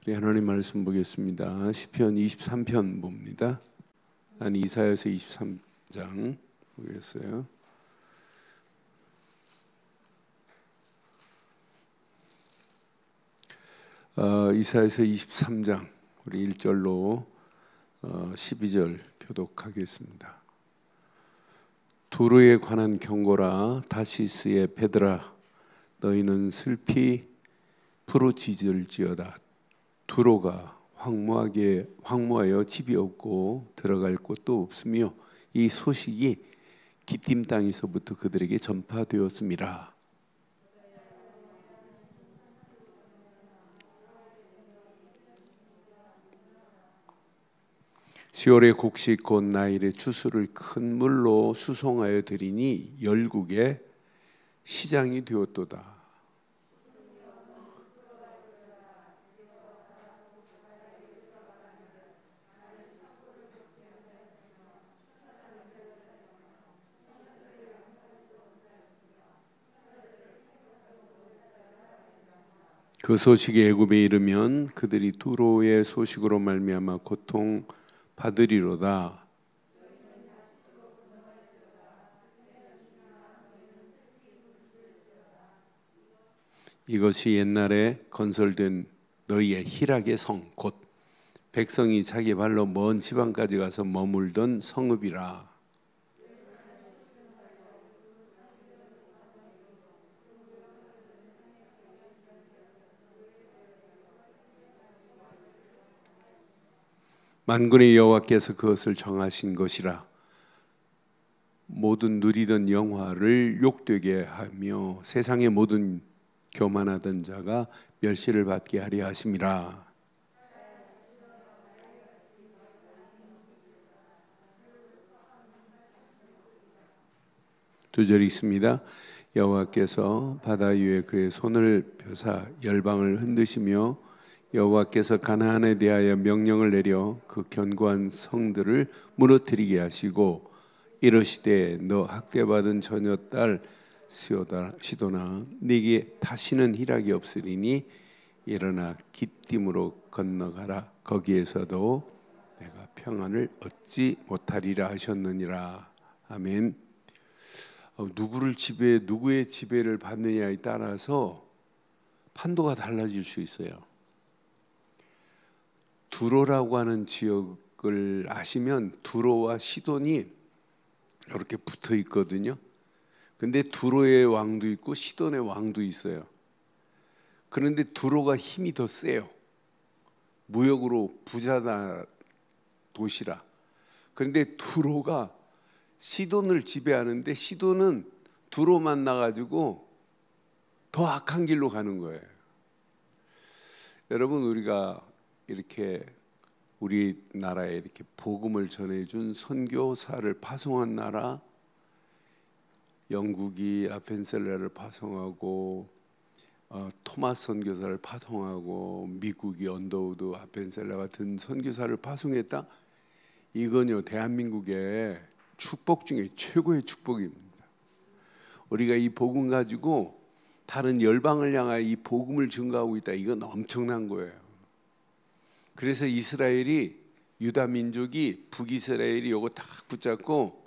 우리 하나님 말씀 보겠습니다. 시편 23편 봅니다. 난 이사야서 23장 보겠어요. 이사야서 23장 우리 1절로 12절 교독하겠습니다. 두로에 관한 경고라. 다시스의 베드라, 너희는 슬피 부르짖을지어다. 두로가 황무하여 집이 없고 들어갈 곳도 없으며 이 소식이 기띔 땅에서부터 그들에게 전파되었음이라. 시월의 곡식 곧 나일의 추수를 큰 물로 수송하여 드리니 열국의 시장이 되었도다. 그 소식이 애굽에 이르면 그들이 두로의 소식으로 말미암아 고통 받으리로다. 이것이 옛날에 건설된 너희의 희락의 성, 곧 백성이 자기 발로 먼 지방까지 가서 머물던 성읍이라. 만군의 여호와께서 그것을 정하신 것이라. 모든 누리던 영화를 욕되게 하며 세상의 모든 교만하던 자가 멸시를 받게 하려 하심이라. 두 절 있습니다. 여호와께서 바다 위에 그의 손을 펴사 열방을 흔드시며 여호와께서 가나안에 대하여 명령을 내려 그 견고한 성들을 무너뜨리게 하시고 이르시되 너 학대받은 처녀 딸 시도나 네게 다시는 희락이 없으리니 일어나 기띔으로 건너가라. 거기에서도 내가 평안을 얻지 못하리라 하셨느니라. 아멘. 누구의 지배를 받느냐에 따라서 판도가 달라질 수 있어요. 두로라고 하는 지역을 아시면 두로와 시돈이 이렇게 붙어 있거든요. 근데 두로의 왕도 있고 시돈의 왕도 있어요. 그런데 두로가 힘이 더 세요. 무역으로 부자 도시라. 그런데 두로가 시돈을 지배하는데 시돈은 두로 만나가지고 더 악한 길로 가는 거예요. 여러분, 우리가 이렇게 우리나라에 이렇게 복음을 전해준 선교사를 파송한 나라, 영국이 아펜셀라를 파송하고 토마스 선교사를 파송하고 미국이 언더우드 아펜셀라 같은 선교사를 파송했다. 이건요, 대한민국의 축복 중에 최고의 축복입니다. 우리가 이 복음 가지고 다른 열방을 향하여 이 복음을 증거하고 있다. 이건 엄청난 거예요. 그래서 이스라엘이, 유다 민족이, 북이스라엘이 이거 딱 붙잡고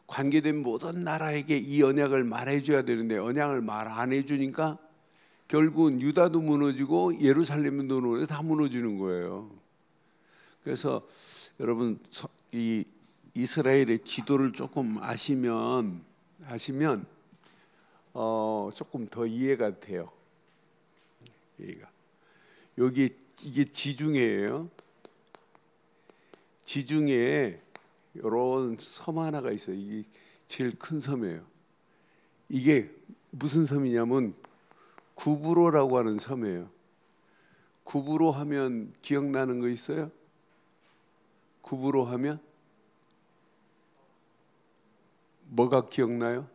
관계된 모든 나라에게 이 언약을 말해줘야 되는데 언약을 말 안 해주니까 결국은 유다도 무너지고 예루살렘도 무너지고 다 무너지는 거예요. 그래서 여러분, 이 이스라엘의 지도를 조금 아시면 조금 더 이해가 돼요. 이게 지중해예요. 지중해에 이런 섬 하나가 있어요. 이게 제일 큰 섬이에요. 이게 무슨 섬이냐면 구브로라고 하는 섬이에요. 구브로 하면 기억나는 거 있어요? 구브로 하면 뭐가 기억나요?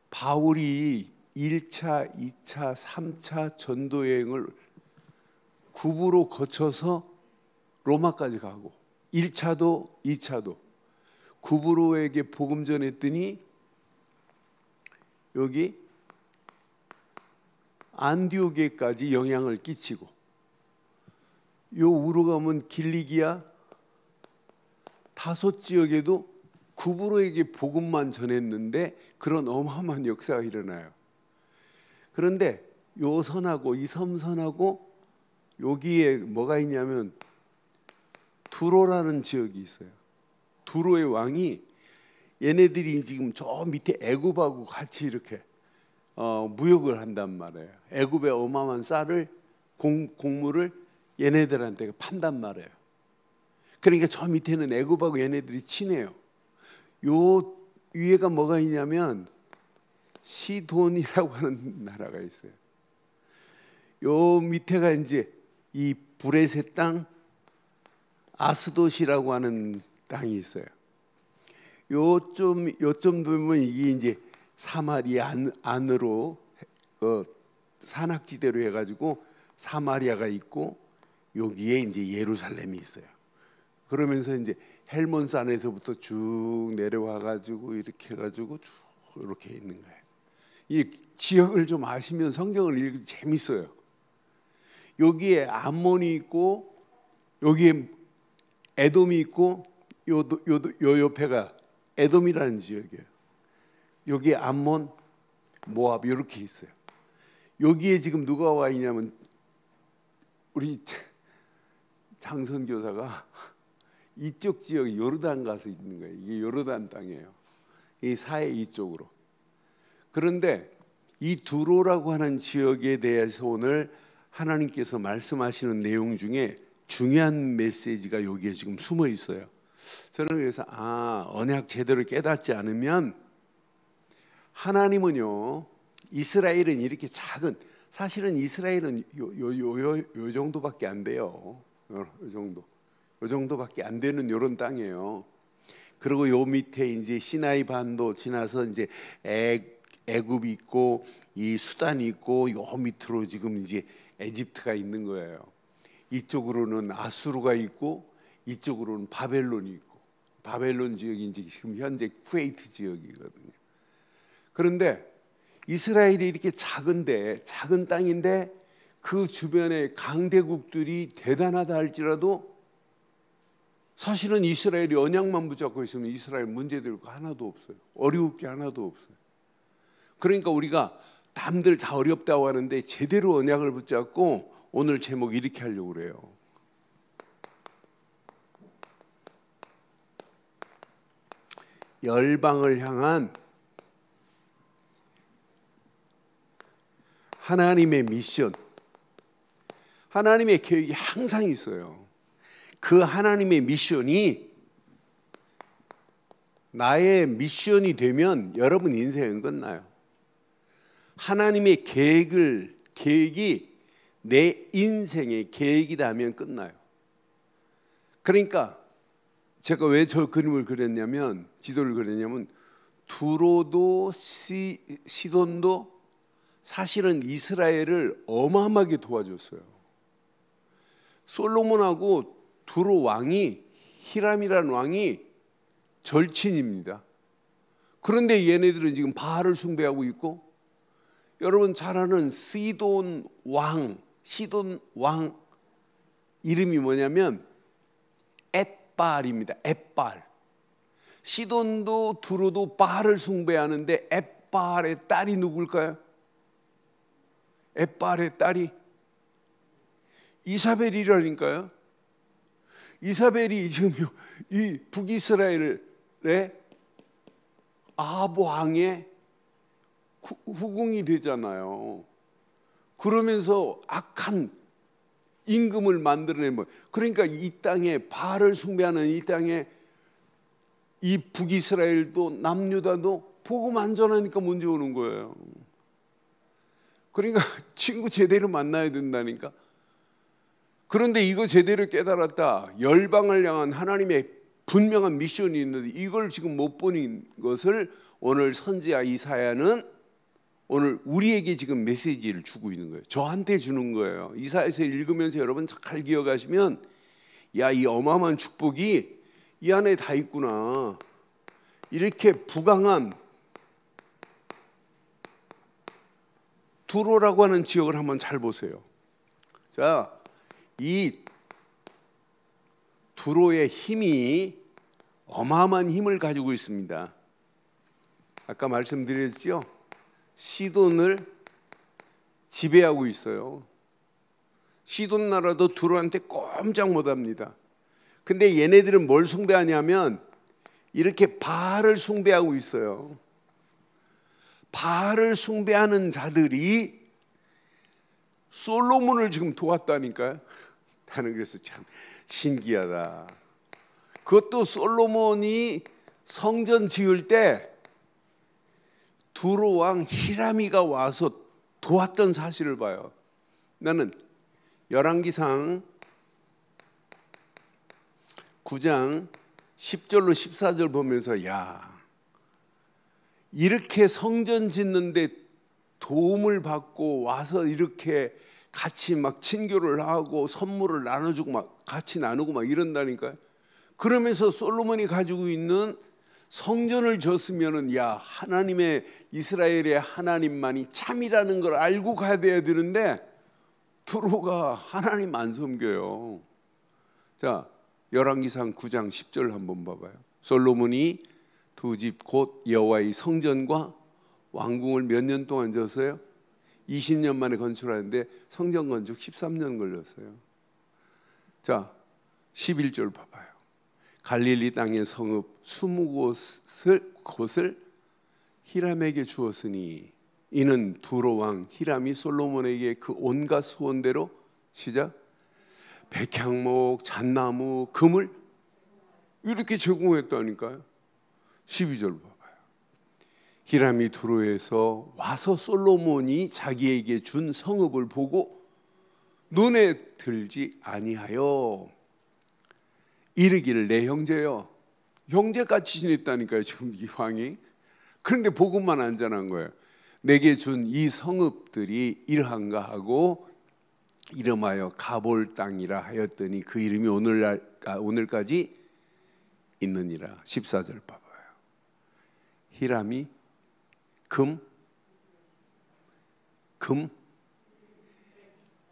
바울이 1차, 2차, 3차 전도 여행을 구브로 거쳐서 로마까지 가고 1차도 2차도 구브로에게 복음 전했더니 여기 안디오게까지 영향을 끼치고 요 우로 가면 길리기아 5지역에도 구브로에게 복음만 전했는데 그런 어마어마한 역사가 일어나요. 그런데 요 선하고 이 섬선하고 여기에 뭐가 있냐면 두로라는 지역이 있어요. 두로의 왕이 얘네들이 지금 저 밑에 애굽하고 같이 이렇게 무역을 한단 말이에요. 애굽의 어마어마한 쌀을 곡물을 얘네들한테 판단 말이에요. 그러니까 저 밑에는 애굽하고 얘네들이 친해요. 요 위에가 뭐가 있냐면 시돈이라고 하는 나라가 있어요. 요 밑에가 이제 이 브레셋 땅 아스돗이라고 하는 땅이 있어요. 요점 보면 이게 이제 사마리아 안으로 산악지대로 해가지고 사마리아가 있고 여기에 이제 예루살렘이 있어요. 그러면서 이제 헬몬산에서부터 쭉 내려와가지고 이렇게 해가지고 쭉 이렇게 있는 거예요. 이 지역을 좀 아시면 성경을 읽기 재밌어요. 여기에 암몬이 있고 여기에 에돔이 있고 요 옆에가 에돔이라는 지역이에요. 여기에 암몬, 모압 이렇게 있어요. 여기에 지금 누가 와 있냐면 우리 장선교사가 이쪽 지역 요르단 가서 있는 거예요. 이게 요르단 땅이에요. 이 사해 이쪽으로. 그런데 이 두로라고 하는 지역에 대해서 오늘 하나님께서 말씀하시는 내용 중에 중요한 메시지가 여기에 지금 숨어 있어요. 저는 그래서 언약 제대로 깨닫지 않으면 하나님은요, 이스라엘은 이렇게 작은, 사실은 이스라엘은 요 정도밖에 안 돼요. 요 정도밖에 안 되는 요런 땅이에요. 그리고 요 밑에 이제 시나이 반도 지나서 이제 애굽이 있고 이 수단이 있고 요 밑으로 지금 이제 에집트가 있는 거예요. 이쪽으로는 아수르가 있고 이쪽으로는 바벨론이 있고, 바벨론 지역이 이제 지금 현재 쿠웨이트 지역이거든요. 그런데 이스라엘이 이렇게 작은 땅인데 그 주변에 강대국들이 대단하다 할지라도 사실은 이스라엘이 언약만 붙잡고 있으면 이스라엘 문제될 거 하나도 없어요. 어려울 게 하나도 없어요. 그러니까 우리가 남들 다 어렵다고 하는데 제대로 언약을 붙잡고 오늘 제목 이렇게 하려고 그래요. 열방을 향한 하나님의 미션, 하나님의 계획이 항상 있어요. 그 하나님의 미션이 나의 미션이 되면 여러분 인생은 끝나요. 하나님의 계획이 내 인생의 계획이라면 끝나요. 그러니까 제가 왜 저 그림을 그렸냐면, 지도를 그렸냐면, 두로도 시돈도 사실은 이스라엘을 어마어마하게 도와줬어요. 솔로몬하고 두로 왕이, 히람이라는 왕이 절친입니다. 그런데 얘네들은 지금 바알을 숭배하고 있고, 여러분 잘 아는 시돈 왕 이름이 뭐냐면 엣바알입니다. 엣바알. 시돈도 두로도 바알을 숭배하는데 엣바알의 딸이 누굴까요? 엣바알의 딸이 이사벨이라니까요. 이사벨이 지금 이 북이스라엘의 아합 왕의 후궁이 되잖아요. 그러면서 악한 임금을 만들어내면, 그러니까 이 땅에 바알을 숭배하는 이 땅에 이 북이스라엘도 남유다도 복음 안 전하니까 문제 오는 거예요. 그러니까 친구 제대로 만나야 된다니까. 그런데 이거 제대로 깨달았다, 열방을 향한 하나님의 분명한 미션이 있는데 이걸 지금 못 보는 것을 오늘 선지자 이사야는 오늘 우리에게 지금 메시지를 주고 있는 거예요. 저한테 주는 거예요. 이사야서 읽으면서 여러분 잘 기억하시면, 야, 이 어마어마한 축복이 이 안에 다 있구나. 이렇게 부강한 두로라고 하는 지역을 한번 잘 보세요. 자, 이 두로의 힘이 어마어마한 힘을 가지고 있습니다. 아까 말씀드렸죠? 시돈을 지배하고 있어요. 시돈 나라도 두로한테 꼼짝 못합니다. 근데 얘네들은 뭘 숭배하냐면 이렇게 바알을 숭배하고 있어요. 바알을 숭배하는 자들이 솔로몬을 지금 도왔다니까요. 나는 그래서 참 신기하다. 그것도 솔로몬이 성전 지을 때 두로 왕 히람이가 와서 도왔던 사실을 봐요. 나는 열왕기상 9장 10절로 14절 보면서 야, 이렇게 성전 짓는데 도움을 받고 와서 이렇게 같이 막 친교를 하고 선물을 나눠주고 막 같이 나누고 막 이런다니까요. 그러면서 솔로몬이 가지고 있는 성전을 졌으면은 야, 하나님의 이스라엘의 하나님만이 참이라는 걸 알고 가야 되는데 두로가 하나님 안 섬겨요. 자, 열왕기상 9장 10절 한번 봐봐요. 솔로몬이 두 집 곧 여호와의 성전과 왕궁을 몇 년 동안 졌어요? 20년 만에 건축하는데 성전 건축 13년 걸렸어요. 자, 11절 봐봐요. 갈릴리 땅의 성읍 20곳을 히람에게 주었으니 이는 두로 왕 히람이 솔로몬에게 그 온갖 소원대로 시작 백향목, 잣나무, 금을 이렇게 제공했다니까요. 12절 봐봐요. 히람이 두로에서 와서 솔로몬이 자기에게 준 성읍을 보고 눈에 들지 아니하여 이르기를 내 형제여, 형제같이 지냈다니까요 지금 이 왕이. 그런데 보고만 안 전한 거예요. 내게 준 이 성읍들이 이러한가 하고 이름하여 가볼 땅이라 하였더니 그 이름이 오늘까지 있느니라. 14절 봐봐요. 히람이 금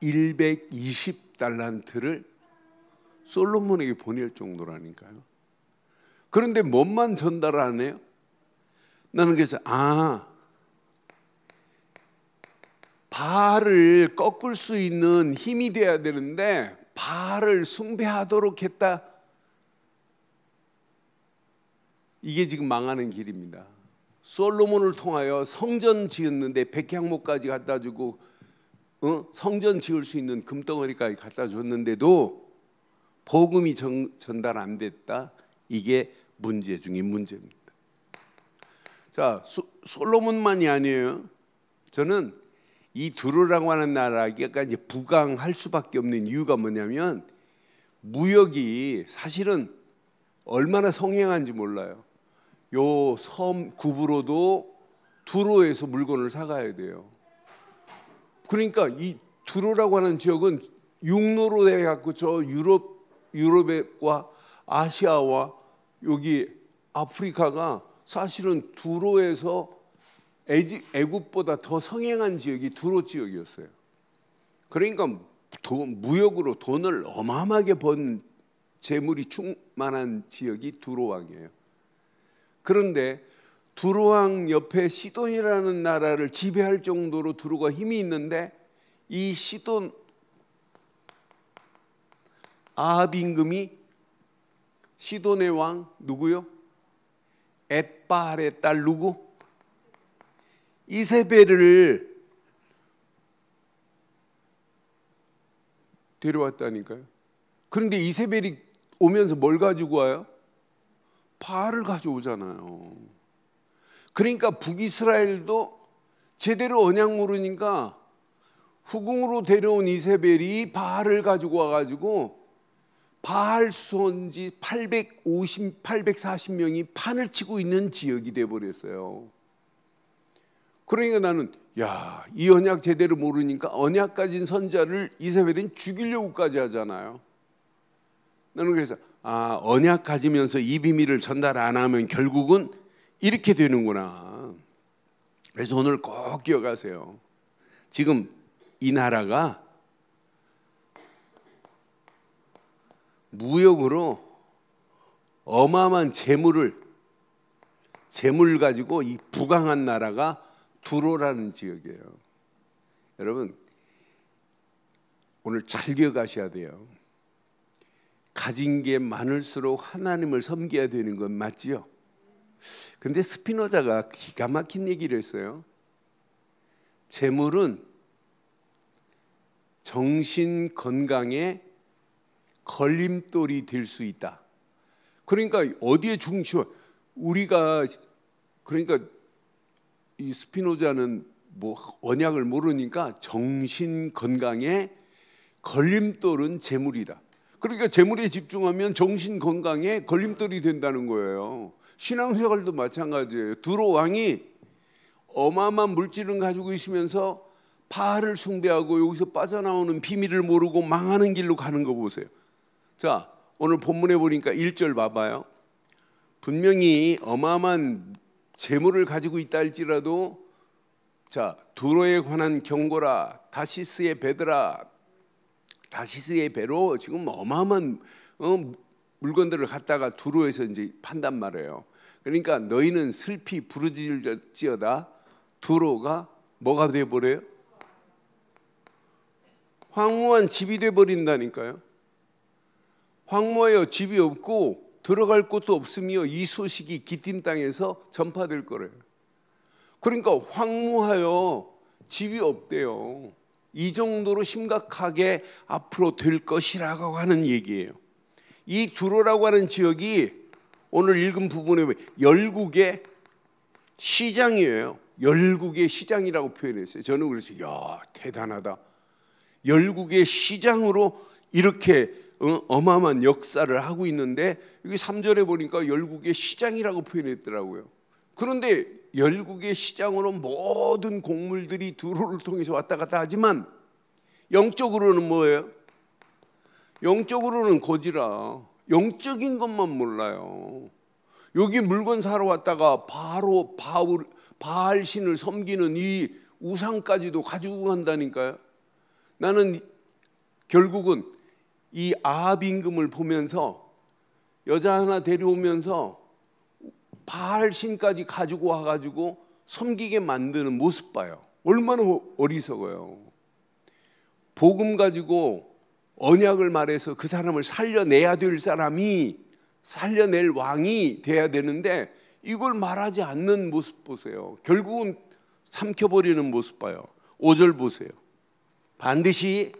120달란트를 솔로몬에게 보낼 정도라니까요. 그런데 뭔만 전달 안 해요? 나는 그래서 바알을 꺾을 수 있는 힘이 돼야 되는데 바알을 숭배하도록 했다. 이게 지금 망하는 길입니다. 솔로몬을 통하여 성전 지었는데 백향목까지 갖다 주고 성전 지을 수 있는 금덩어리까지 갖다 줬는데도 복음이 전달 안 됐다. 이게 문제 중인 문제입니다. 자, 솔로몬만이 아니에요. 저는 이 두로라고 하는 나라가 이제 부강할 수밖에 없는 이유가 뭐냐면 무역이 사실은 얼마나 성행한지 몰라요. 요 섬 구부로도 두로에서 물건을 사가야 돼요. 그러니까 이 두로라고 하는 지역은 육로로 해갖고 저 유럽과 아시아와 여기 아프리카가 사실은 두로에서 애굽보다 더 성행한 지역이 두로 지역이었어요. 그러니까 무역으로 돈을 어마어마하게 번 재물이 충만한 지역이 두로 왕이에요. 그런데 두로 왕 옆에 시돈이라는 나라를 지배할 정도로 두로가 힘이 있는데 이 시돈 아합 임금이 시돈의 왕 누구요? 엣바알의 딸 누구? 이세벨을 데려왔다니까요. 그런데 이세벨이 오면서 뭘 가지고 와요? 바알을 가져오잖아요. 그러니까 북이스라엘도 제대로 언약 모르니까 후궁으로 데려온 이세벨이 바알을 가지고 와가지고 바알 수선지 840명이 판을 치고 있는 지역이 돼버렸어요. 그러니까 나는 이 언약 제대로 모르니까 언약 가진 선자를 이세벨은 죽이려고까지 하잖아요. 나는 그래서 언약 가지면서 이 비밀을 전달 안 하면 결국은 이렇게 되는구나. 그래서 오늘 꼭 기억하세요. 지금 이 나라가 무역으로 어마어마한 재물 가지고 이 부강한 나라가 두로라는 지역이에요. 여러분 오늘 잘 기억하셔야 돼요. 가진 게 많을수록 하나님을 섬겨야 되는 건 맞지요? 근데 스피노자가 기가 막힌 얘기를 했어요. 재물은 정신 건강에 걸림돌이 될 수 있다. 그러니까 어디에 중시와 우리가 그러니까 이 스피노자는 뭐 언약을 모르니까 정신 건강에 걸림돌은 재물이다. 그러니까 재물에 집중하면 정신 건강에 걸림돌이 된다는 거예요. 신앙생활도 마찬가지예요. 두로 왕이 어마어마한 물질을 가지고 있으면서 바알을 숭배하고 여기서 빠져나오는 비밀을 모르고 망하는 길로 가는 거 보세요. 자, 오늘 본문에 보니까 1절 봐봐요. 분명히 어마어마한 재물을 가지고 있다 할지라도 자, 두로에 관한 경고라, 다시스의 배들아, 다시스의 배로 지금 어마어마한 물건들을 갖다가 두로에서 이제 판단 말이에요. 그러니까 너희는 슬피 부르짖을지어다. 두로가 뭐가 돼버려요? 황무한 집이 돼버린다니까요. 황무하여 집이 없고 들어갈 곳도 없으며 이 소식이 기띔 땅에서 전파될 거래요. 그러니까 황무하여 집이 없대요. 이 정도로 심각하게 앞으로 될 것이라고 하는 얘기예요. 이 두로라고 하는 지역이 오늘 읽은 부분에 열국의 시장이에요. 열국의 시장이라고 표현했어요. 저는 그래서 야 대단하다. 열국의 시장으로 이렇게 어마어마한 역사를 하고 있는데 여기 3절에 보니까 열국의 시장이라고 표현했더라고요. 그런데 열국의 시장으로 모든 곡물들이 두로를 통해서 왔다 갔다 하지만 영적으로는 뭐예요? 영적으로는 거지라 영적인 것만 몰라요. 여기 물건 사러 왔다가 바로 바알 신을 섬기는 이 우상까지도 가지고 간다니까요. 나는 결국은 이 아합 임금을 보면서 여자 하나 데려오면서 바알 신까지 가지고 와가지고 섬기게 만드는 모습 봐요. 얼마나 어리석어요. 복음 가지고 언약을 말해서 그 사람을 살려내야 될 사람이 살려낼 왕이 돼야 되는데 이걸 말하지 않는 모습 보세요. 결국은 삼켜버리는 모습 봐요. 5절 보세요. 반드시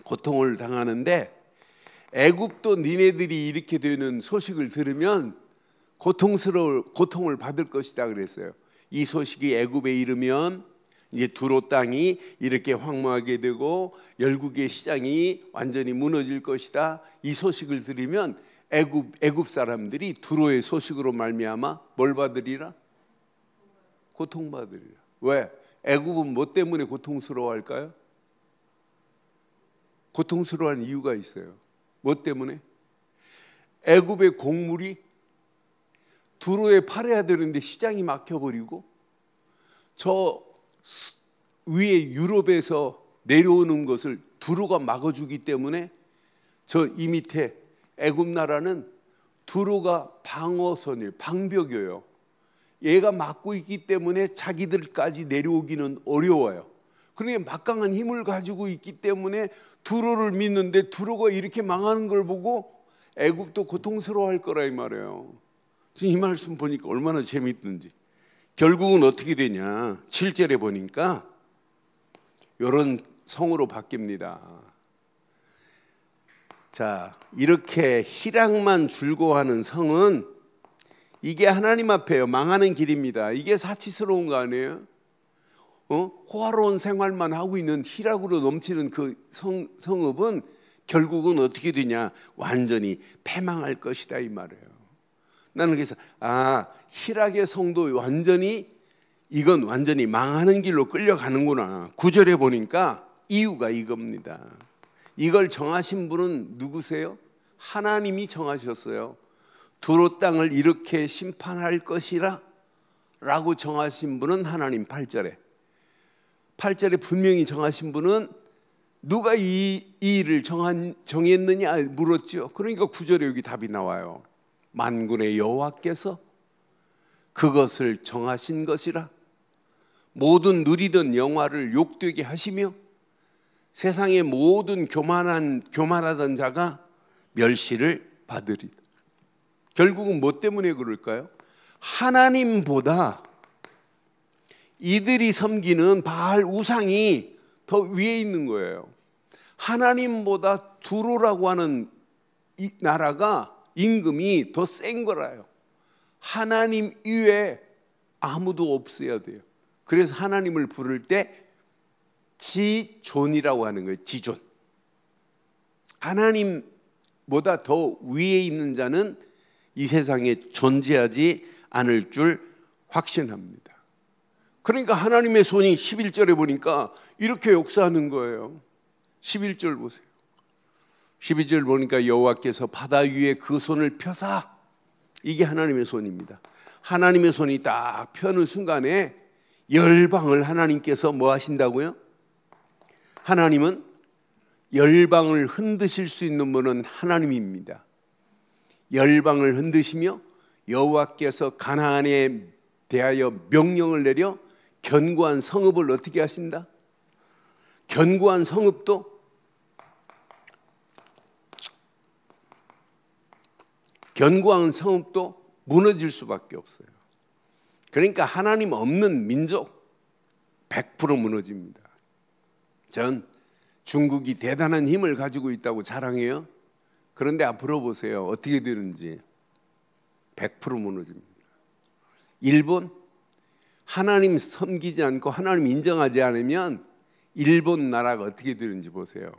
고통을 당하는데 애굽도 니네들이 이렇게 되는 소식을 들으면 고통을 받을 것이다 그랬어요. 이 소식이 애굽에 이르면 이제 두로 땅이 이렇게 황무하게 되고 열국의 시장이 완전히 무너질 것이다. 이 소식을 들으면 애굽 사람들이 두로의 소식으로 말미암아 뭘 받으리라? 고통받으리라. 왜? 애굽은 뭐 때문에 고통스러워할까요? 고통스러워하는 이유가 있어요. 뭐 때문에? 애굽의 곡물이 두로에 팔아야 되는데 시장이 막혀버리고 저 위에 유럽에서 내려오는 것을 두로가 막아주기 때문에 저 이 밑에 애굽 나라는 두로가 방어선이에요. 방벽이에요. 얘가 막고 있기 때문에 자기들까지 내려오기는 어려워요. 그러니까 막강한 힘을 가지고 있기 때문에 두로를 믿는데 두로가 이렇게 망하는 걸 보고 애굽도 고통스러워할 거라 이 말이에요. 지금 이 말씀 보니까 얼마나 재밌든지. 결국은 어떻게 되냐? 7절에 보니까 이런 성으로 바뀝니다. 자, 이렇게 희락만 즐거워하는 성은 이게 하나님 앞에요. 망하는 길입니다. 이게 사치스러운 거 아니에요? 호화로운 생활만 하고 있는 희락으로 넘치는 그 성읍은 결국은 어떻게 되냐? 완전히 패망할 것이다 이 말이에요. 나는 그래서 희락의 성도 이건 완전히 망하는 길로 끌려가는구나. 9절에 보니까 이유가 이겁니다. 이걸 정하신 분은 누구세요? 하나님이 정하셨어요. 두로 땅을 이렇게 심판할 것이라 라고 정하신 분은 하나님. 8절에 분명히 정하신 분은 누가 이 일을 정했느냐 물었죠. 그러니까 9절에 여기 답이 나와요. 만군의 여호와께서 그것을 정하신 것이라. 모든 누리던 영화를 욕되게 하시며 세상의 모든 교만하던 자가 멸시를 받으리. 결국은 뭐 때문에 그럴까요? 하나님보다 이들이 섬기는 바알 우상이 더 위에 있는 거예요. 하나님보다 두로라고 하는 이 나라가 임금이 더 센 거라요. 하나님 이외에 아무도 없어야 돼요. 그래서 하나님을 부를 때 지존이라고 하는 거예요. 지존. 하나님보다 더 위에 있는 자는 이 세상에 존재하지 않을 줄 확신합니다. 그러니까 하나님의 손이 11절에 보니까 이렇게 역사하는 거예요. 11절 보세요. 12절 보니까 여호와께서 바다 위에 그 손을 펴사. 이게 하나님의 손입니다. 하나님의 손이 딱 펴는 순간에 열방을 하나님께서 뭐 하신다고요? 하나님은 열방을 흔드실 수 있는 분은 하나님입니다. 열방을 흔드시며 여호와께서 가나안에 대하여 명령을 내려 견고한 성읍을 어떻게 하신다? 견고한 성읍도 무너질 수밖에 없어요. 그러니까 하나님 없는 민족 100% 무너집니다. 전 중국이 대단한 힘을 가지고 있다고 자랑해요. 그런데 앞으로 보세요. 어떻게 되는지 100% 무너집니다. 일본 하나님 섬기지 않고 하나님 인정하지 않으면 일본 나라가 어떻게 되는지 보세요.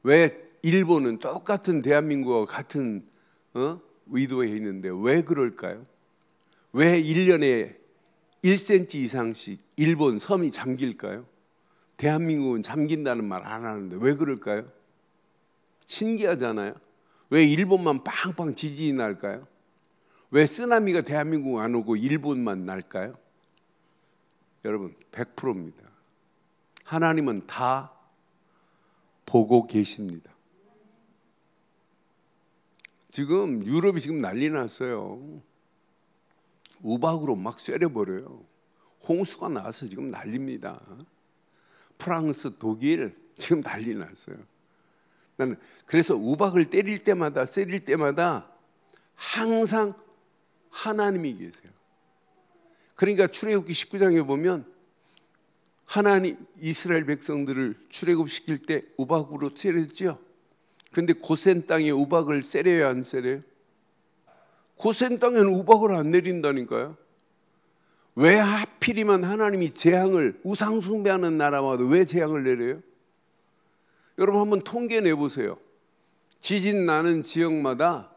왜 일본은 똑같은 대한민국과 같은 위도에 있는데 왜 그럴까요? 왜 1년에 1cm 이상씩 일본 섬이 잠길까요? 대한민국은 잠긴다는 말 안 하는데 왜 그럴까요? 신기하잖아요. 왜 일본만 빵빵 지진이 날까요? 왜 쓰나미가 대한민국 안 오고 일본만 날까요? 여러분 100%입니다. 하나님은 다 보고 계십니다. 지금 유럽이 지금 난리 났어요. 우박으로 막 쇠려버려요. 홍수가 나서 지금 난립니다. 프랑스, 독일 지금 난리 났어요. 나는 그래서 우박을 때릴 때마다 항상 하나님이 계세요. 그러니까 출애굽기 19장에 보면 하나님 이스라엘 백성들을 출애굽시킬 때 우박으로 세렸죠. 근데 고센 땅에 우박을 세려야 안 세려요? 고센 땅에는 우박을 안 내린다니까요. 왜 하필이면 하나님이 재앙을 우상 숭배하는 나라마다 왜 재앙을 내려요? 여러분 한번 통계 내보세요. 지진 나는 지역마다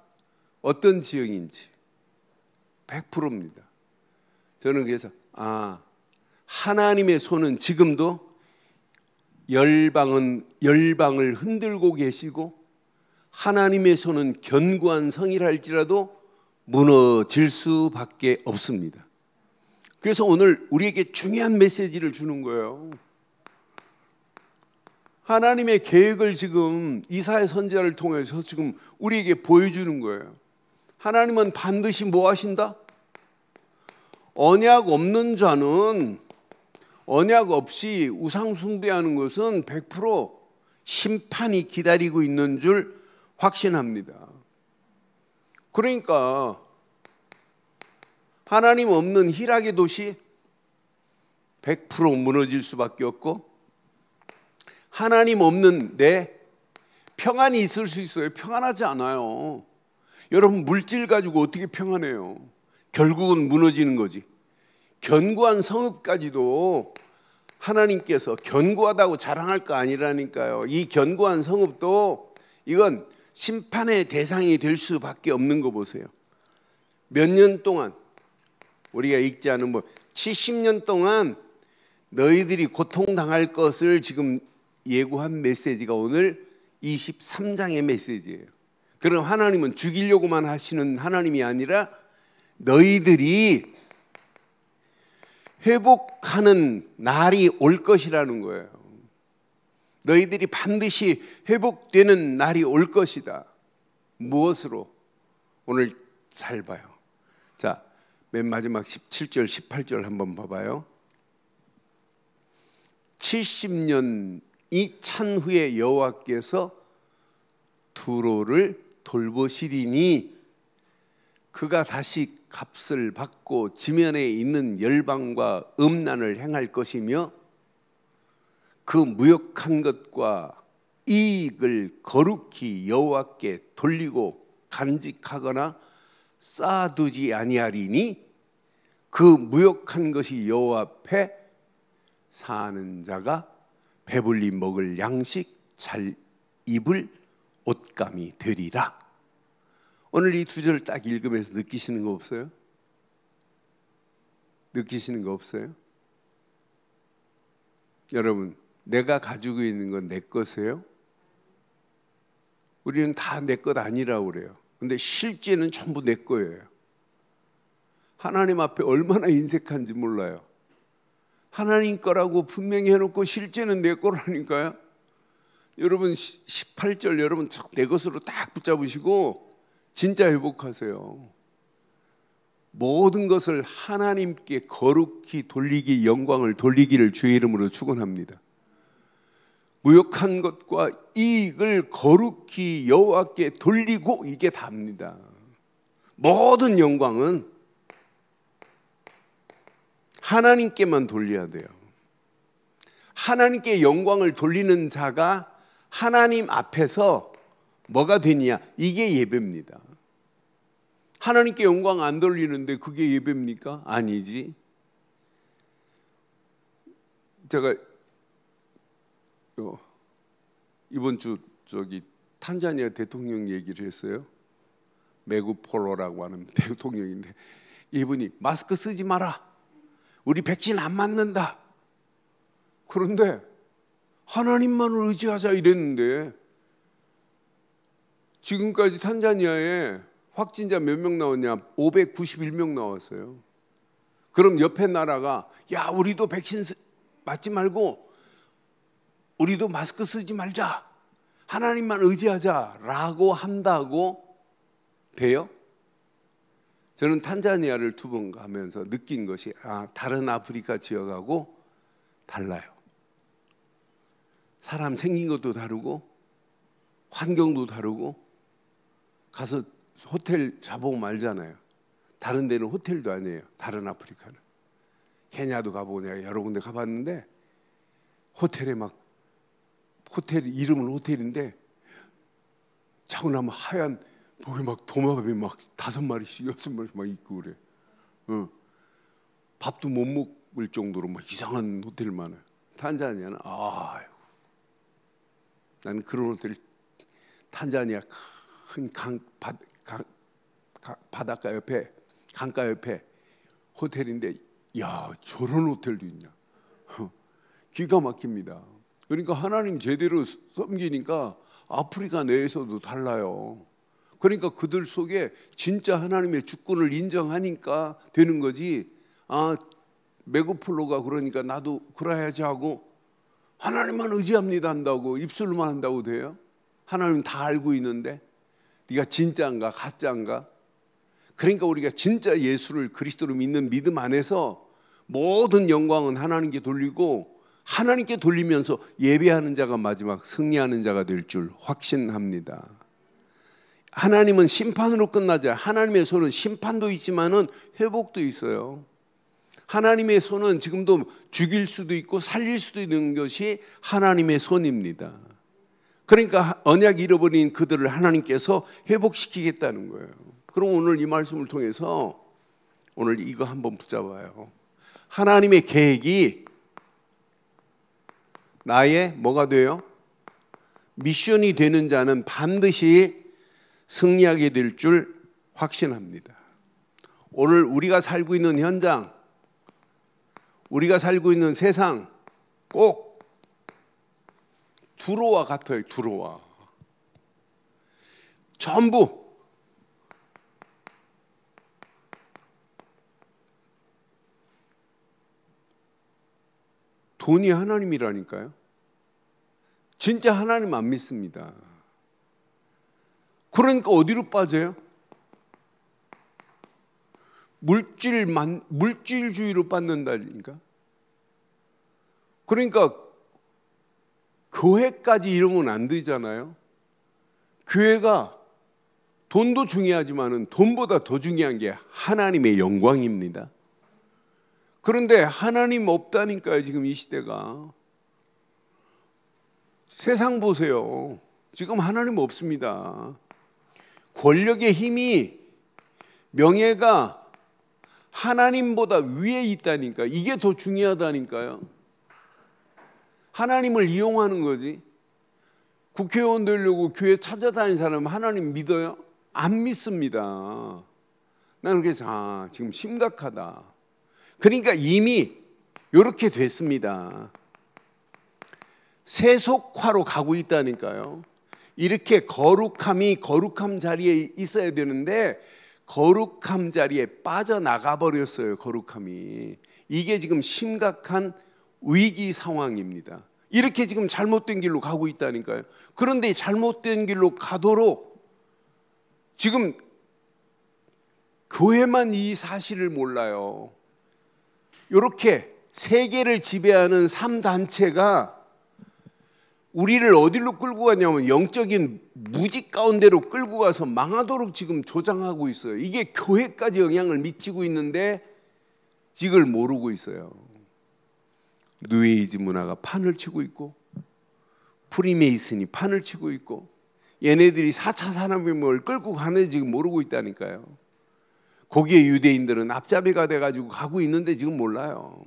어떤 지역인지 100%입니다. 저는 그래서 하나님의 손은 지금도 열방을 흔들고 계시고 하나님의 손은 견고한 성이라 할지라도 무너질 수밖에 없습니다. 그래서 오늘 우리에게 중요한 메시지를 주는 거예요. 하나님의 계획을 지금 이사야 선지자를 통해서 지금 우리에게 보여주는 거예요. 하나님은 반드시 뭐 하신다? 언약 없는 자는 언약 없이 우상 숭배하는 것은 100% 심판이 기다리고 있는 줄 확신합니다. 그러니까 하나님 없는 희락의 도시 100% 무너질 수밖에 없고 하나님 없는 내 평안이 있을 수 있어요? 평안하지 않아요. 여러분 물질 가지고 어떻게 평안해요? 결국은 무너지는 거지. 견고한 성읍까지도 하나님께서 견고하다고 자랑할 거 아니라니까요. 이 견고한 성읍도 이건 심판의 대상이 될 수밖에 없는 거 보세요. 몇 년 동안 우리가 읽지 않은 70년 동안 너희들이 고통당할 것을 지금 예고한 메시지가 오늘 23장의 메시지예요. 그럼 하나님은 죽이려고만 하시는 하나님이 아니라 너희들이 회복하는 날이 올 것이라는 거예요. 너희들이 반드시 회복되는 날이 올 것이다. 무엇으로? 오늘 잘 봐요. 자, 맨 마지막 17절 18절 한번 봐봐요. 70년이 찬 후에 여호와께서 두로를 돌보시리니 그가 다시 값을 받고 지면에 있는 열방과 음란을 행할 것이며 그 무역한 것과 이익을 거룩히 여호와께 돌리고 간직하거나 쌓아두지 아니하리니 그 무역한 것이 여호와 앞에 사는 자가 배불리 먹을 양식 잘 입을 옷감이 되리라. 오늘 이 두 절 딱 읽으면서 느끼시는 거 없어요? 느끼시는 거 없어요? 여러분, 내가 가지고 있는 건 내 것이에요? 우리는 다 내 것 아니라고 그래요. 근데 실제는 전부 내 거예요. 하나님 앞에 얼마나 인색한지 몰라요. 하나님 거라고 분명히 해놓고 실제는 내 거라니까요. 여러분 18절 여러분 내 것으로 딱 붙잡으시고 진짜 회복하세요. 모든 것을 하나님께 거룩히 돌리기, 영광을 돌리기를 주의 이름으로 축원합니다. 무역한 것과 이익을 거룩히 여호와께 돌리고, 이게 답니다. 모든 영광은 하나님께만 돌려야 돼요. 하나님께 영광을 돌리는 자가 하나님 앞에서 뭐가 되느냐? 이게 예배입니다. 하나님께 영광 안 돌리는데 그게 예배입니까? 아니지. 제가 이번 주 탄자니아 대통령 얘기를 했어요. 메구폴로라고 하는 대통령인데 이분이 마스크 쓰지 마라. 우리 백신 안 맞는다. 그런데 하나님만을 의지하자 이랬는데 지금까지 탄자니아에 확진자 몇 명 나왔냐? 591명 나왔어요. 그럼 옆에 나라가 야 우리도 백신 맞지 말고 우리도 마스크 쓰지 말자. 하나님만 의지하자라고 한다고 돼요? 저는 탄자니아를 2번 가면서 느낀 것이 다른 아프리카 지역하고 달라요. 사람 생긴 것도 다르고 환경도 다르고 가서 호텔 자보고 말잖아요. 다른 데는 호텔도 아니에요. 다른 아프리카는. 케냐도 가보고 내가 여러 군데 가봤는데 호텔에 호텔 이름은 호텔인데 자고 나면 하얀 거기 도마뱀이 5마리씩 6마리씩 있고 그래. 밥도 못 먹을 정도로 이상한 호텔 많아요. 탄자니아는 나는 그런 호텔 탄자니아 큰 바닷가 옆에 강가 옆에 호텔인데 야 저런 호텔도 있냐. 기가 막힙니다. 그러니까 하나님 제대로 섬기니까 아프리카 내에서도 달라요. 그러니까 그들 속에 진짜 하나님의 주권을 인정하니까 되는 거지. 메고폴로가 그러니까 나도 그래야지 하고 하나님만 의지합니다 한다고 입술로만 한다고 돼요? 하나님 다 알고 있는데 네가 진짜인가 가짜인가? 그러니까 우리가 진짜 예수를 그리스도로 믿는 믿음 안에서 모든 영광은 하나님께 돌리고 하나님께 돌리면서 예배하는 자가 마지막 승리하는 자가 될 줄 확신합니다. 하나님은 심판으로 끝나지 않아요. 하나님의 손은 심판도 있지만은 회복도 있어요. 하나님의 손은 지금도 죽일 수도 있고 살릴 수도 있는 것이 하나님의 손입니다. 그러니까 언약 잃어버린 그들을 하나님께서 회복시키겠다는 거예요. 그럼 오늘 이 말씀을 통해서 오늘 이거 한번 붙잡아요. 하나님의 계획이 나의 뭐가 돼요? 미션이 되는 자는 반드시 승리하게 될 줄 확신합니다. 오늘 우리가 살고 있는 현장, 우리가 살고 있는 세상 꼭 두로와 같아요. 두로와 전부 돈이 하나님이라니까요. 진짜 하나님 안 믿습니다. 그러니까 어디로 빠져요? 물질주의로 빠진다니까. 그러니까 교회까지 이러면 안 되잖아요. 교회가 돈도 중요하지만은 돈보다 더 중요한 게 하나님의 영광입니다. 그런데 하나님 없다니까요. 지금 이 시대가. 세상 보세요. 지금 하나님 없습니다. 권력의 힘이, 명예가 하나님보다 위에 있다니까. 이게 더 중요하다니까요. 하나님을 이용하는 거지. 국회의원 되려고 교회 찾아다니는 사람 하나님 믿어요? 안 믿습니다. 나는 그래서 지금 심각하다. 그러니까 이미 이렇게 됐습니다. 세속화로 가고 있다니까요. 이렇게 거룩함이 거룩함 자리에 있어야 되는데 거룩함 자리에 빠져나가 버렸어요. 거룩함이. 이게 지금 심각한 위기 상황입니다. 이렇게 지금 잘못된 길로 가고 있다니까요. 그런데 잘못된 길로 가도록 지금 교회만 이 사실을 몰라요. 이렇게 세계를 지배하는 3단체가 우리를 어디로 끌고 가냐면 영적인 무지 가운데로 끌고 가서 망하도록 지금 조장하고 있어요. 이게 교회까지 영향을 미치고 있는데 이걸 모르고 있어요. 뉴에이지 문화가 판을 치고 있고 프리메이슨이 판을 치고 있고 얘네들이 4차 산업혁명을 끌고 가는데 지금 모르고 있다니까요. 거기에 유대인들은 앞잡이가 돼가지고 가고 있는데 지금 몰라요.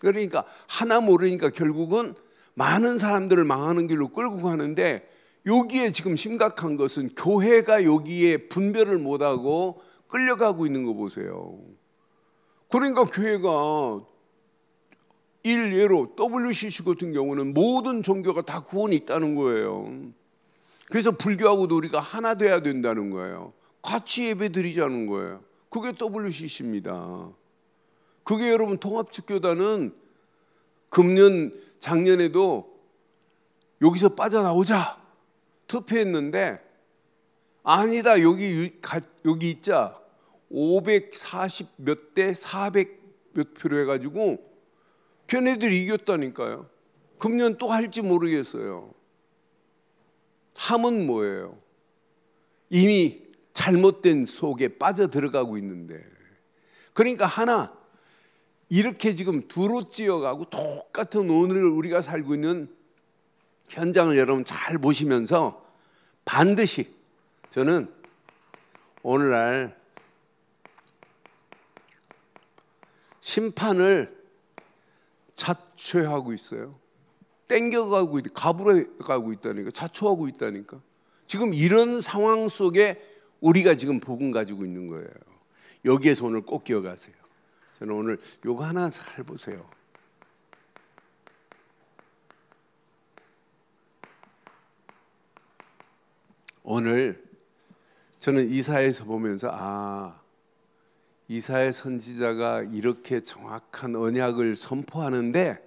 그러니까 하나 모르니까 결국은 많은 사람들을 망하는 길로 끌고 가는데 여기에 지금 심각한 것은 교회가 여기에 분별을 못하고 끌려가고 있는 거 보세요. 그러니까 교회가 일례로 WCC 같은 경우는 모든 종교가 다 구원이 있다는 거예요. 그래서 불교하고도 우리가 하나 돼야 된다는 거예요. 같이 예배 드리자는 거예요. 그게 WCC입니다. 그게 여러분 통합축교단은 작년에도 여기서 빠져나오자 투표했는데 아니다 여기 있자 540 몇 대 400 몇 표로 해가지고 걔네들이 이겼다니까요. 금년 또 할지 모르겠어요. 함은 뭐예요? 이미 잘못된 속에 빠져들어가고 있는데 그러니까 하나 이렇게 지금 두루 찌어가고 똑같은 오늘 우리가 살고 있는 현장을 여러분 잘 보시면서 반드시 저는 오늘날 심판을 자초하고 있어요. 땡겨가고 가불어가고 있다니까. 자초하고 있다니까. 지금 이런 상황 속에 우리가 지금 복음 가지고 있는 거예요. 여기에서 오늘 꼭 기억하세요. 저는 오늘 요거 하나 잘 보세요. 오늘 저는 이사야에서 보면서 이사야 선지자가 이렇게 정확한 언약을 선포하는데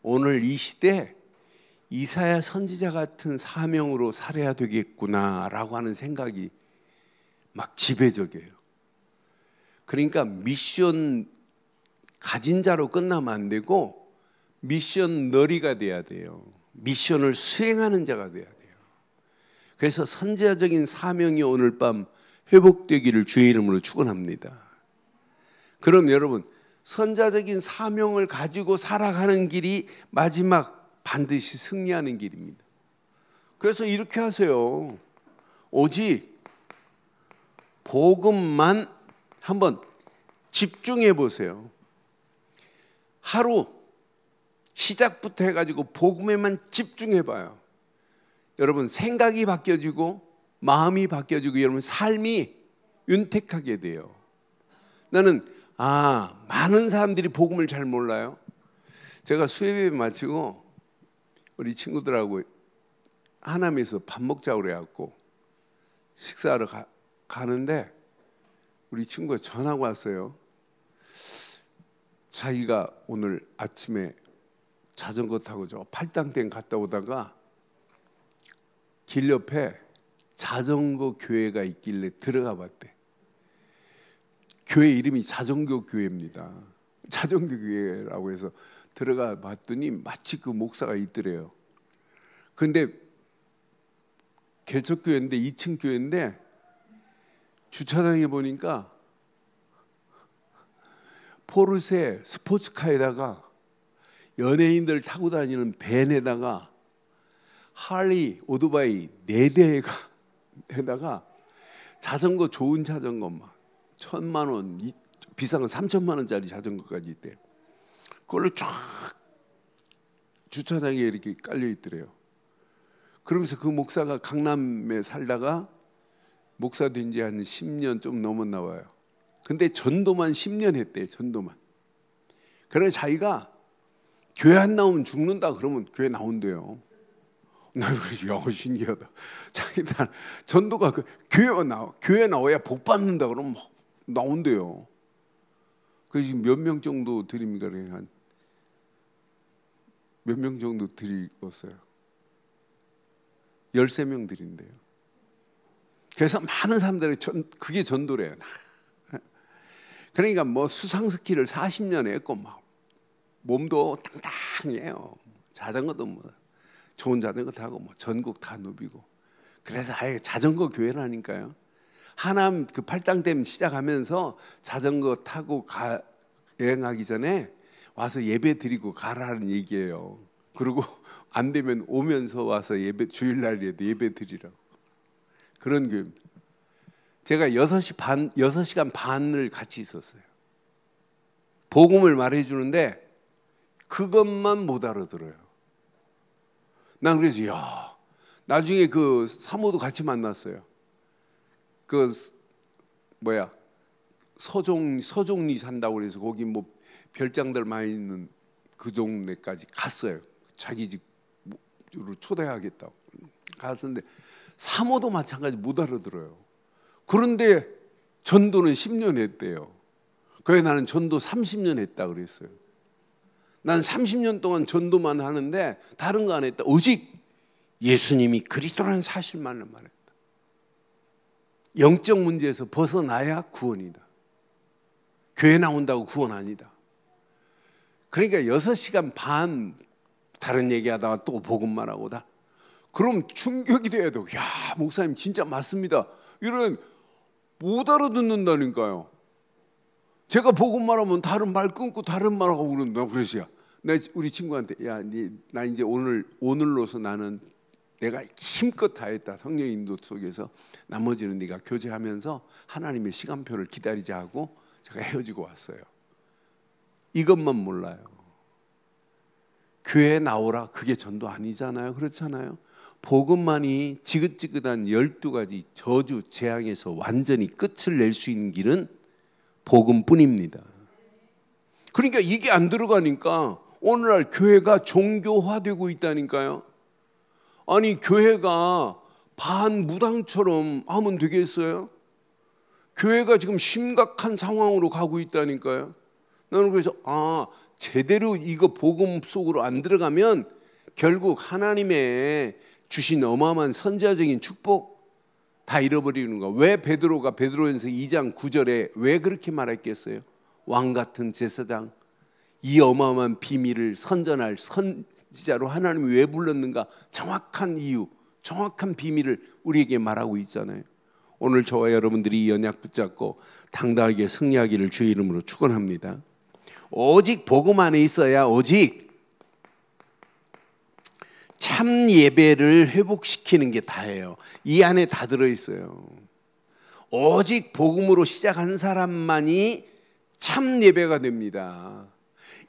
오늘 이 시대 이사야 선지자 같은 사명으로 살아야 되겠구나라고 하는 생각이 막 지배적이에요. 그러니까 미션 가진 자로 끝나면 안 되고 미션 너리가 돼야 돼요. 미션을 수행하는 자가 돼야 돼요. 그래서 선지자적인 사명이 오늘 밤 회복되기를 주의 이름으로 축원합니다. 그럼 여러분 선지자적인 사명을 가지고 살아가는 길이 마지막 반드시 승리하는 길입니다. 그래서 이렇게 하세요. 오직 복음만 한번 집중해 보세요. 하루 시작부터 해가지고 복음에만 집중해 봐요. 여러분 생각이 바뀌어지고 마음이 바뀌어지고 여러분 삶이 윤택하게 돼요. 나는 많은 사람들이 복음을 잘 몰라요. 제가 수협예배 마치고 우리 친구들하고 하남에서 밥 먹자고 그래갖고 식사하러 가는데 우리 친구가 전화가 왔어요. 자기가 오늘 아침에 자전거 타고 저 팔당댐 갔다 오다가 길 옆에 자전거 교회가 있길래 들어가 봤대. 교회 이름이 자전거 교회입니다. 자전거 교회라고 해서 들어가 봤더니 마치 그 목사가 있더래요. 근데 개척교회인데 2층 교회인데 주차장에 보니까 포르쉐 스포츠카에다가 연예인들 타고 다니는 밴에다가 할리 오토바이 4대에다가 자전거, 좋은 자전거 막 1,000만 원, 비싼 건 3,000만 원짜리 자전거까지 있대. 그걸로 쫙 주차장에 이렇게 깔려 있더래요. 그러면서 그 목사가 강남에 살다가 목사 된 지 한 10년 좀 넘었나 봐요. 근데 전도만 10년 했대. 전도만. 그래 자기가 교회 안 나오면 죽는다 그러면 교회 나온대요. 나 그래서 야 신기하다. 자기 나 전도가 그 교회 나와야 복 받는다 그러면 막 나온대요. 그래서 지금 몇 명 정도 드립니까? 한 몇 명 정도 드리겠어요? 13명 드린대요. 그래서 많은 사람들이 그게 전도래요. 그러니까 뭐 수상스키를 40년 했고 막 몸도 땅땅해요. 자전거도 뭐 좋은 자전거 타고 뭐 전국 다 누비고. 그래서 아예 자전거 교회라니까요. 하남 그 팔당댐 시작하면서 자전거 타고 여행하기 전에 와서 예배 드리고 가라는 얘기예요. 그리고 안 되면 오면서 와서 예배 주일날에도 예배 드리라고. 그런 교회입니다. 제가 6시간 반을 같이 있었어요. 복음을 말해주는데 그것만 못 알아들어요. 난 그래서 야 나중에 그 사모도 같이 만났어요. 그 서종리 산다고 그래서 거기 뭐 별장들 많이 있는 그 동네까지 갔어요. 자기 집으로 초대하겠다고 갔었는데 사모도 마찬가지 못 알아들어요. 그런데 전도는 10년 했대요. 그래서 나는 전도 30년 했다 그랬어요. 나는 30년 동안 전도만 하는데 다른 거 안 했다. 오직 예수님이 그리스도라는 사실만을 말했다. 영적 문제에서 벗어나야 구원이다. 교회 나온다고 구원 아니다. 그러니까 6시간 반 다른 얘기하다가 또 복음만 하고 다. 그럼 충격이 돼야 돼요. 야 목사님 진짜 맞습니다. 이런 못 알아듣는다니까요. 제가 복음만 하면 다른 말 끊고 다른 말 하고 그런다. 그래서야 나 우리 친구한테 야, 나 이제 오늘로서 나는 내가 힘껏 다 했다. 성령 인도 속에서 나머지는 네가 교제하면서 하나님의 시간표를 기다리자 하고 제가 헤어지고 왔어요. 이것만 몰라요. 교회에 나오라 그게 전도 아니잖아요. 그렇잖아요. 복음만이 지긋지긋한 12가지 저주 재앙에서 완전히 끝을 낼 수 있는 길은 복음뿐입니다. 그러니까 이게 안 들어가니까 오늘날 교회가 종교화되고 있다니까요. 아니 교회가 반무당처럼 하면 되겠어요? 교회가 지금 심각한 상황으로 가고 있다니까요. 나는 그래서 제대로 이거 복음 속으로 안 들어가면 결국 하나님의 주신 어마어마한 선지자적인 축복 다 잃어버리는 거. 왜 베드로가 베드로전서 2장 9절에 왜 그렇게 말했겠어요? 왕 같은 제사장, 이 어마어마한 비밀을 선전할 선지자로 하나님이 왜 불렀는가? 정확한 이유, 정확한 비밀을 우리에게 말하고 있잖아요. 오늘 저와 여러분들이 이 언약 붙잡고 당당하게 승리하기를 주의 이름으로 축원합니다. 오직 복음 안에 있어야 오직 참 예배를 회복시키는 게 다예요. 이 안에 다 들어있어요. 오직 복음으로 시작한 사람만이 참 예배가 됩니다.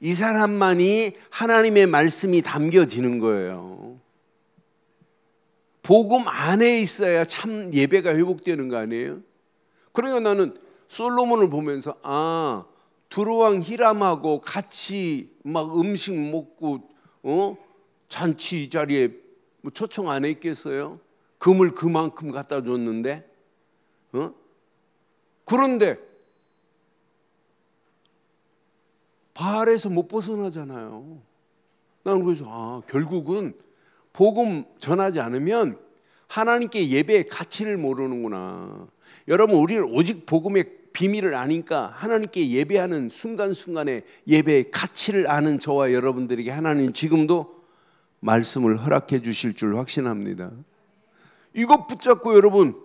이 사람만이 하나님의 말씀이 담겨지는 거예요. 복음 안에 있어야 참 예배가 회복되는 거 아니에요? 그러니까 나는 솔로몬을 보면서 두루왕 히람하고 같이 막 음식 먹고 잔치 자리에 초청 안 했겠어요? 금을 그만큼 갖다 줬는데 그런데 바알에서 못 벗어나잖아요. 나는 그래서 결국은 복음 전하지 않으면 하나님께 예배의 가치를 모르는구나. 여러분, 우리는 오직 복음의 비밀을 아니까 하나님께 예배하는 순간순간에 예배의 가치를 아는 저와 여러분들에게 하나님 지금도 말씀을 허락해 주실 줄 확신합니다. 이것 붙잡고 여러분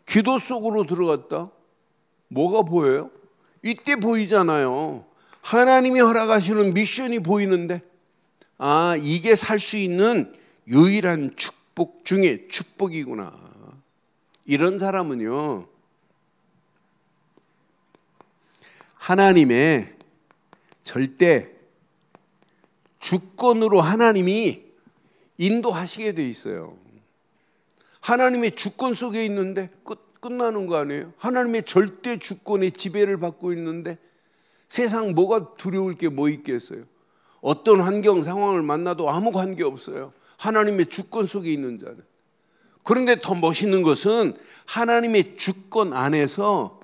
기도 속으로 들어갔다? 뭐가 보여요? 이때 보이잖아요. 하나님이 허락하시는 미션이 보이는데, 이게 살 수 있는 유일한 축복 중에 축복이구나. 이런 사람은요, 하나님의 절대 주권으로 하나님이 인도하시게 돼 있어요. 하나님의 주권 속에 있는데 끝나는 거 아니에요? 하나님의 절대 주권의 지배를 받고 있는데 세상 뭐가 두려울 게 뭐 있겠어요? 어떤 환경 상황을 만나도 아무 관계 없어요. 하나님의 주권 속에 있는 자는. 그런데 더 멋있는 것은 하나님의 주권 안에서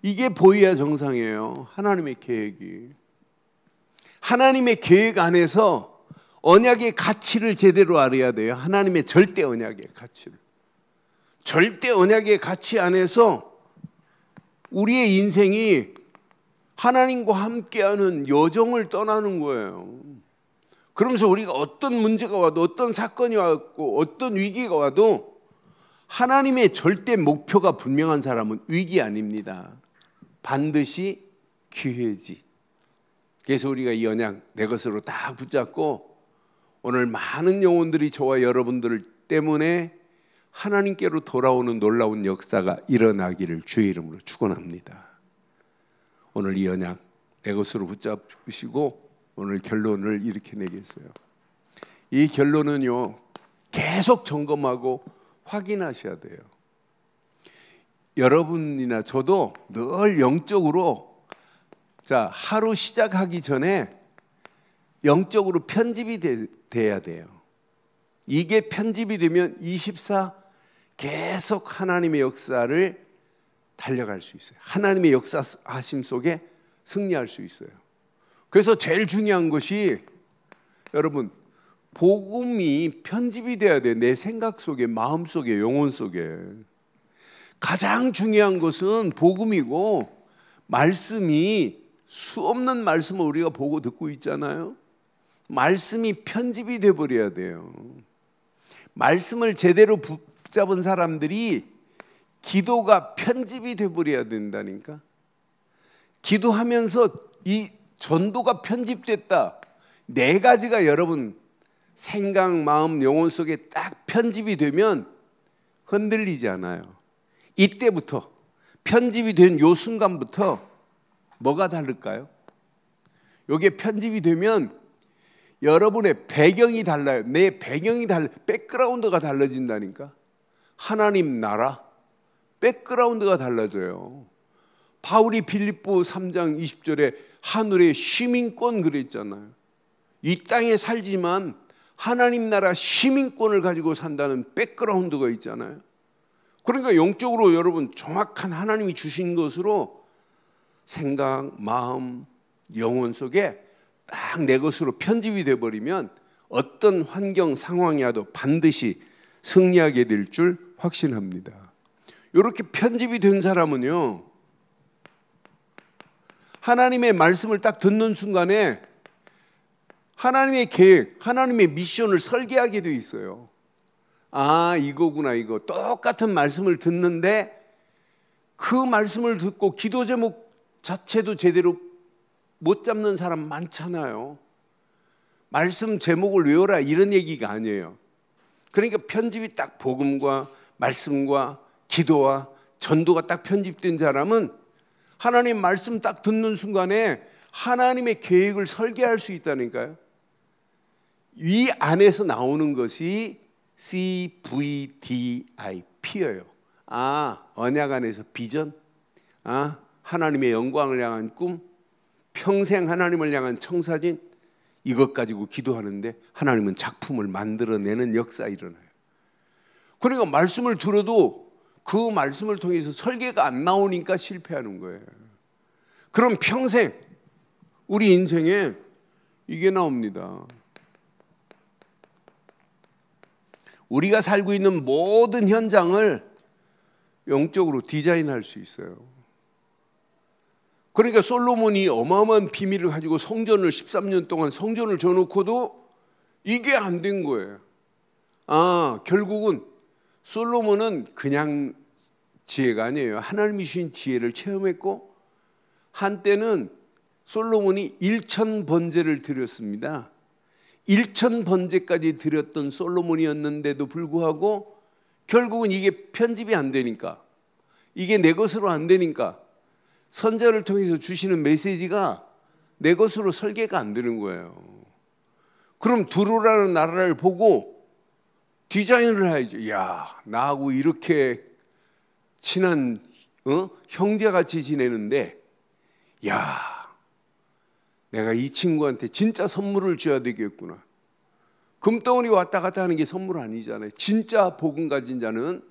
이게 보여야 정상이에요. 하나님의 계획이. 하나님의 계획 안에서 언약의 가치를 제대로 알아야 돼요. 하나님의 절대 언약의 가치를. 절대 언약의 가치 안에서 우리의 인생이 하나님과 함께하는 여정을 떠나는 거예요. 그러면서 우리가 어떤 문제가 와도, 어떤 사건이 왔고, 어떤 위기가 와도 하나님의 절대 목표가 분명한 사람은 위기 아닙니다. 반드시 기회지. 그래서 우리가 이 언약 내 것으로 딱 붙잡고 오늘 많은 영혼들이 저와 여러분들 때문에 하나님께로 돌아오는 놀라운 역사가 일어나기를 주의 이름으로 축원합니다. 오늘 이 언약 내 것으로 붙잡으시고 오늘 결론을 이렇게 내겠어요. 이 결론은요, 계속 점검하고 확인하셔야 돼요. 여러분이나 저도 늘 영적으로 하루 시작하기 전에 영적으로 편집이 돼야 돼요. 이게 편집이 되면 24 계속 하나님의 역사를 달려갈 수 있어요. 하나님의 역사하심 속에 승리할 수 있어요. 그래서 제일 중요한 것이 여러분 복음이 편집이 돼야 돼요. 내 생각 속에, 마음 속에, 영혼 속에. 가장 중요한 것은 복음이고, 말씀이 수없는 말씀을 우리가 보고 듣고 있잖아요. 말씀이 편집이 돼버려야 돼요. 말씀을 제대로 붙잡은 사람들이 기도가 편집이 돼버려야 된다니까. 기도하면서 이 전도가 편집됐다. 4가지가 여러분 생각, 마음, 영혼 속에 딱 편집이 되면 흔들리지 않아요. 이때부터 편집이 된 요 순간부터 뭐가 다를까요? 요게 편집이 되면 여러분의 배경이 달라요. 내 배경이 백그라운드가 달라진다니까. 하나님 나라, 백그라운드가 달라져요. 바울이 빌립보 3장 20절에 하늘의 시민권 그랬잖아요. 이 땅에 살지만 하나님 나라 시민권을 가지고 산다는 백그라운드가 있잖아요. 그러니까 영적으로 여러분 정확한 하나님이 주신 것으로 생각, 마음, 영혼 속에 딱 내 것으로 편집이 돼버리면 어떤 환경 상황이 와도 반드시 승리하게 될 줄 확신합니다. 이렇게 편집이 된 사람은요, 하나님의 말씀을 딱 듣는 순간에 하나님의 계획, 하나님의 미션을 설계하게 돼 있어요. 이거구나, 이거. 똑같은 말씀을 듣는데 그 말씀을 듣고 기도 제목 자체도 제대로 못 잡는 사람 많잖아요. 말씀 제목을 외워라 이런 얘기가 아니에요. 그러니까 편집이 딱 복음과 말씀과 기도와 전도가 딱 편집된 사람은 하나님 말씀 딱 듣는 순간에 하나님의 계획을 설계할 수 있다니까요. 이 안에서 나오는 것이 CVDIP예요. 언약 안에서 비전, 하나님의 영광을 향한 꿈, 평생 하나님을 향한 청사진, 이것 가지고 기도하는데 하나님은 작품을 만들어내는 역사 일어나요. 그러니까 말씀을 들어도 그 말씀을 통해서 설계가 안 나오니까 실패하는 거예요. 그럼 평생 우리 인생에 이게 나옵니다. 우리가 살고 있는 모든 현장을 영적으로 디자인할 수 있어요. 그러니까 솔로몬이 어마어마한 비밀을 가지고 성전을 13년 동안 성전을 져놓고도 이게 안 된 거예요. 결국은 솔로몬은 그냥 지혜가 아니에요. 하나님이 주신 지혜를 체험했고, 한때는 솔로몬이 1,000번제를 드렸습니다. 1,000번제까지 드렸던 솔로몬이었는데도 불구하고 결국은 이게 편집이 안 되니까, 이게 내 것으로 안 되니까 선자를 통해서 주시는 메시지가 내 것으로 설계가 안 되는 거예요. 그럼 두루라는 나라를 보고 디자인을 해야죠. 야, 나하고 이렇게 친한 형제같이 지내는데, 야, 내가 이 친구한테 진짜 선물을 줘야 되겠구나. 금덩어리 왔다 갔다 하는 게 선물 아니잖아요. 진짜 복음 가진 자는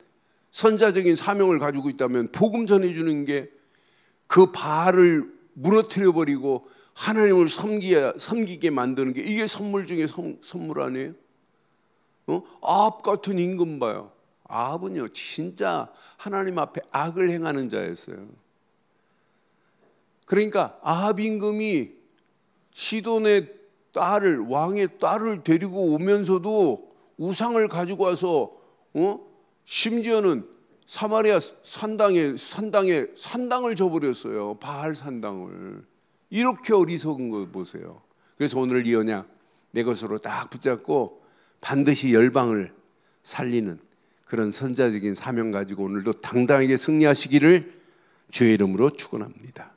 선자적인 사명을 가지고 있다면 복음 전해주는 게 그 바알을 무너뜨려 버리고 하나님을 섬기게 만드는 게, 이게 선물 중에 선물 아니에요? 아합 같은 임금 봐요. 아합은요 진짜 하나님 앞에 악을 행하는 자였어요. 그러니까 아합 임금이 시돈의 딸을, 왕의 딸을 데리고 오면서도 우상을 가지고 와서 심지어는 사마리아 산당을 저버렸어요. 바알 산당을. 이렇게 어리석은 거 보세요. 그래서 오늘 이 언약 내 것으로 딱 붙잡고 반드시 열방을 살리는 그런 선자적인 사명 가지고 오늘도 당당하게 승리하시기를 주의 이름으로 축원합니다.